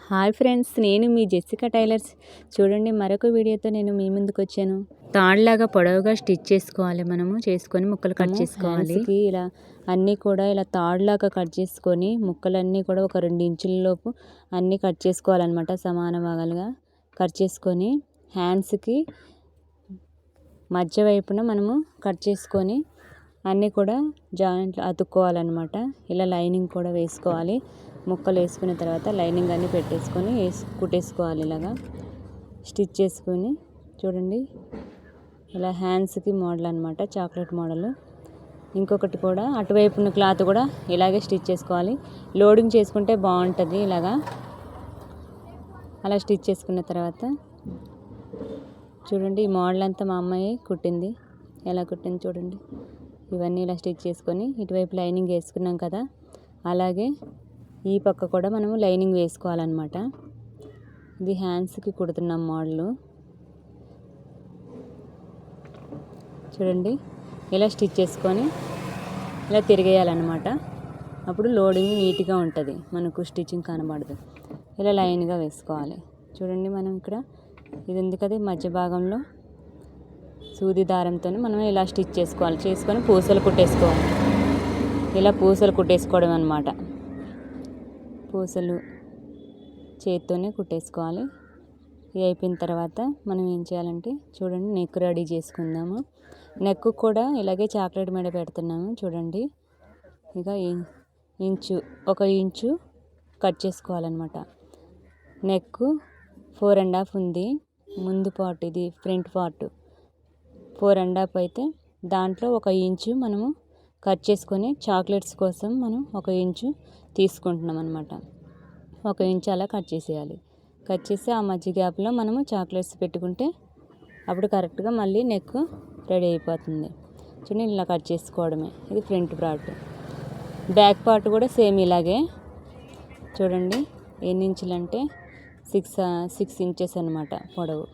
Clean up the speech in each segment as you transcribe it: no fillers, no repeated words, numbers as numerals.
Hi friends, నేను మీ Jessica tailors. చూడండి, మరొక వీడియోతో నేను మీ ముందుకు వచ్చాను. తాడులాగా పొడవుగా స్టిచ్ చేసుకోవాలి. మనము చేసుకొని ముక్కలు కట్ చేసుకోవాలి. ఇలా అన్నీ కూడా ఇలా తాడులాగా కట్ చేసుకొని ముక్కలన్నీ కూడా ఒక 2 ఇంచుల లోపు అన్నీ కట్ చేసుకోవాలన్నమాట. సమాన భాగాలుగా కట్ చేసుకొని హ్యాండ్స్కి మధ్య వైపున మనము కట్ చేసుకొని అన్నీ కూడా జాయింట్లు అతుక్కోవాలన్నమాట. ఇలా లైనింగ్ కూడా వేసుకోవాలి. ముక్కలు వేసుకున్న తర్వాత లైనింగ్ అన్నీ పెట్టేసుకొని కుట్టేసుకోవాలి. ఇలాగా స్టిచ్ చేసుకొని చూడండి, ఇలా హ్యాండ్స్కి మోడల్ అనమాట, చాక్లెట్ మోడల్. ఇంకొకటి కూడా అటువైపున్న క్లాత్ కూడా ఇలాగే స్టిచ్ చేసుకోవాలి. లోడింగ్ చేసుకుంటే బాగుంటుంది. ఇలాగా అలా స్టిచ్ చేసుకున్న తర్వాత చూడండి, ఈ మోడల్ అంతా మా అమ్మాయి కుట్టింది. ఎలా కుట్టింది చూడండి. ఇవన్నీ ఇలా స్టిచ్ చేసుకొని ఇటువైపు లైనింగ్ వేసుకున్నాం కదా, అలాగే ఈ పక్క కూడా మనము లైనింగ్ వేసుకోవాలన్నమాట. ఇది హ్యాండ్స్కి కుడుతున్నాం మోడలు. చూడండి, ఇలా స్టిచ్ చేసుకొని ఇలా తిరిగేయాలన్నమాట. అప్పుడు లోడింగ్ నీట్గా ఉంటుంది, మనకు స్టిచ్చింగ్ కనబడదు. ఇలా లైన్గా వేసుకోవాలి. చూడండి, మనం ఇక్కడ ఇది ఉంది కదా, మధ్య భాగంలో సూది దారంతో మనం ఇలా స్టిచ్ చేసుకోవాలి. చేసుకొని పూసలు కుట్టేసుకోవాలి. ఇలా పూసలు కుట్టేసుకోవడం అన్నమాట. పూసలు చేత్తోనే కుట్టేసుకోవాలి. ఇది అయిపోయిన తర్వాత మనం ఏం చేయాలంటే చూడండి, నెక్ రెడీ చేసుకుందాము. నెక్ కూడా ఇలాగే చాక్లెట్ మీద పెడుతున్నాము. చూడండి, ఇక ఒక ఇంచు కట్ చేసుకోవాలన్నమాట. నెక్ 4.5 ఉంది ముందు పార్ట్, ఇది ఫ్రంట్ పార్ట్ 4.5 అయితే దాంట్లో 1 ఇంచు మనము కట్ చేసుకొని చాక్లెట్స్ కోసం మనం 1 ఇంచు తీసుకుంటున్నాం అన్నమాట. 1 ఇంచు అలా కట్ చేసేయాలి. కట్ చేసి ఆ మధ్య గ్యాప్లో మనము చాక్లెట్స్ పెట్టుకుంటే అప్పుడు కరెక్ట్గా మళ్ళీ నెక్ రెడీ అయిపోతుంది. చూడండి, ఇలా కట్ చేసుకోవడమే. ఇది ఫ్రంట్ పార్ట్. బ్యాక్ పార్ట్ కూడా సేమ్ ఇలాగే. చూడండి, ఎన్ని ఇంచులు అంటే 6 ఇంచెస్ అనమాట పొడవు.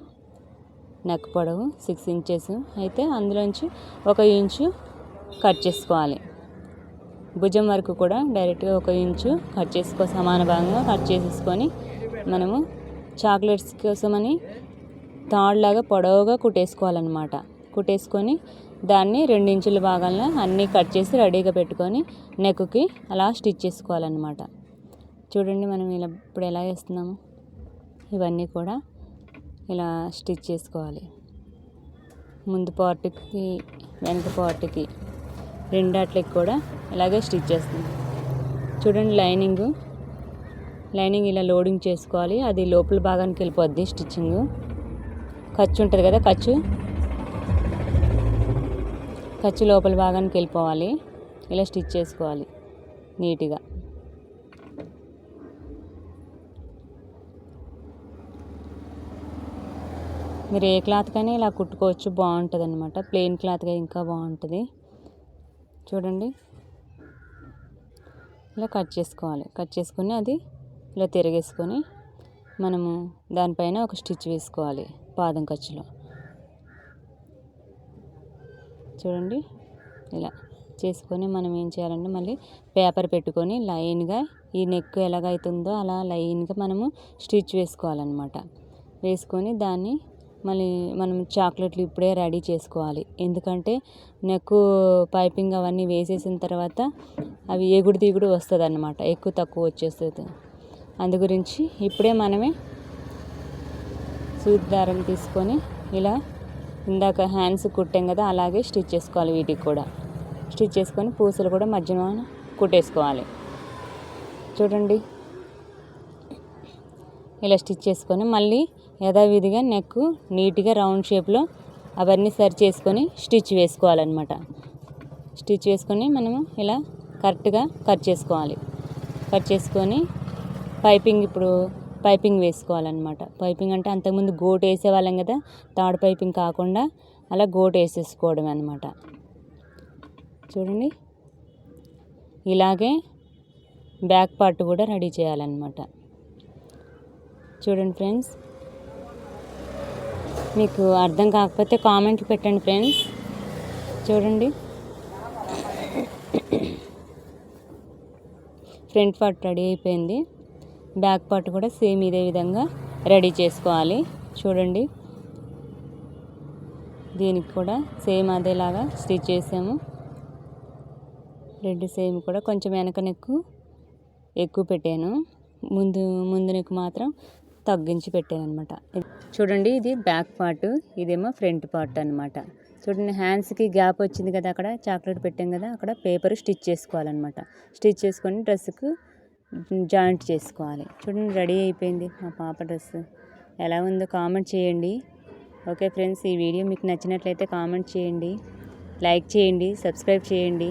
నెక్ పొడవు 6 ఇంచెస్ అయితే అందులోంచి 1 ఇంచు కట్ చేసుకోవాలి. భుజం వరకు కూడా డైరెక్ట్గా 1 ఇంచు కట్ సమాన భాగంగా కట్ చేసేసుకొని మనము చాక్లెట్స్ కోసమని తాడులాగా పొడవుగా కుట్టేసుకోవాలన్నమాట. కుట్టేసుకొని దాన్ని 2 ఇంచుల భాగాలను అన్నీ కట్ చేసి రెడీగా పెట్టుకొని నెక్కి అలా స్టిచ్ చేసుకోవాలన్నమాట. చూడండి, మనం ఇలా ఇప్పుడు ఎలా వేస్తున్నాము, ఇవన్నీ కూడా ఇలా స్టిచ్ చేసుకోవాలి. ముందు పార్ట్కి వెనక పార్ట్కి రెండాట్లకి కూడా ఇలాగే స్టిచ్ చేస్తుంది. చూడండి, లైనింగ్ ఇలా లోడింగ్ చేసుకోవాలి. అది లోపల భాగానికి వెళ్ళిపోద్ది స్టిచ్చింగ్. ఖర్చు ఉంటుంది కదా, ఖర్చు లోపల భాగానికి వెళ్ళిపోవాలి. ఇలా స్టిచ్ చేసుకోవాలి నీట్గా. మీరు ఏ క్లాత్ కానీ ఇలా కుట్టుకోవచ్చు, బాగుంటుంది అనమాట. ప్లెయిన్ క్లాత్గా ఇంకా బాగుంటుంది. చూడండి, ఇలా కట్ చేసుకోవాలి. కట్ చేసుకొని అది ఇలా తిరిగేసుకొని మనము దానిపైన ఒక స్టిచ్ వేసుకోవాలి పాదం ఖర్చులో. చూడండి, ఇలా చేసుకొని మనం ఏం చేయాలంటే మళ్ళీ పేపర్ పెట్టుకొని లైన్గా ఈ నెక్ ఎలాగైతుందో అలా లైన్గా మనము స్టిచ్ వేసుకోవాలన్నమాట. వేసుకొని దాన్ని మళ్ళీ మనం చాక్లెట్లు ఇప్పుడే రెడీ చేసుకోవాలి. ఎందుకంటే నెక్ పైపింగ్ అవన్నీ వేసేసిన తర్వాత అవి ఎగుడు దిగుడు వస్తుంది అన్నమాట, ఎక్కువ తక్కువ వచ్చేస్తుంది. అందు గురించి ఇప్పుడే మనమే సూది దారం తీసుకొని ఇలా ఇందాక హ్యాండ్స్ కుట్టాం కదా, అలాగే స్టిచ్ చేసుకోవాలి. వీటికి కూడా స్టిచ్ చేసుకొని పూసలు కూడా మధ్యలో కుట్టేసుకోవాలి. చూడండి, ఇలా స్టిచ్ చేసుకొని మళ్ళీ యథావిధిగా నెక్ నీట్గా రౌండ్ షేప్లో అవన్నీ సరి చేసుకొని స్టిచ్ వేసుకోవాలన్నమాట. స్టిచ్ వేసుకొని మనము ఇలా కరెక్ట్గా కట్ చేసుకోవాలి. కట్ చేసుకొని ఇప్పుడు పైపింగ్ వేసుకోవాలన్నమాట. పైపింగ్ అంటే అంతకుముందు గోటు వేసేవాళ్ళం కదా, తాడు పైపింగ్ కాకుండా అలా గోటు వేసేసుకోవడం అన్నమాట. చూడండి, ఇలాగే బ్యాక్ పార్ట్ కూడా రెడీ చేయాలన్నమాట. చూడండి ఫ్రెండ్స్, మీకు అర్థం కాకపోతే కామెంట్ పెట్టండి ఫ్రెండ్స్. చూడండి, ఫ్రంట్ పార్ట్ రెడీ అయిపోయింది. బ్యాక్ పార్ట్ కూడా సేమ్ ఇదే విధంగా రెడీ చేసుకోవాలి. చూడండి, దీనికి కూడా సేమ్ అదేలాగా స్టిచ్ చేసాము. రెండు సేమ్ కూడా కొంచెం వెనక నెక్కు ఎక్కువ పెట్టాను, ముందు నెక్కు మాత్రం తగ్గించి పెట్టాను అనమాట. చూడండి, ఇది బ్యాక్ పార్ట్, ఇదేమో ఫ్రంట్ పార్ట్ అనమాట. చూడండి, హ్యాండ్స్కి గ్యాప్ వచ్చింది కదా, అక్కడ చాక్లెట్ పెట్టాం కదా, అక్కడ పేపర్ స్టిచ్ చేసుకోవాలన్నమాట. స్టిచ్ చేసుకొని డ్రెస్సుకు జాయింట్ చేసుకోవాలి. చూడండి, రెడీ అయిపోయింది మా పాప డ్రెస్. ఎలా ఉందో కామెంట్ చేయండి. ఓకే ఫ్రెండ్స్, ఈ వీడియో మీకు నచ్చినట్లయితే కామెంట్ చేయండి, లైక్ చేయండి, సబ్స్క్రైబ్ చేయండి.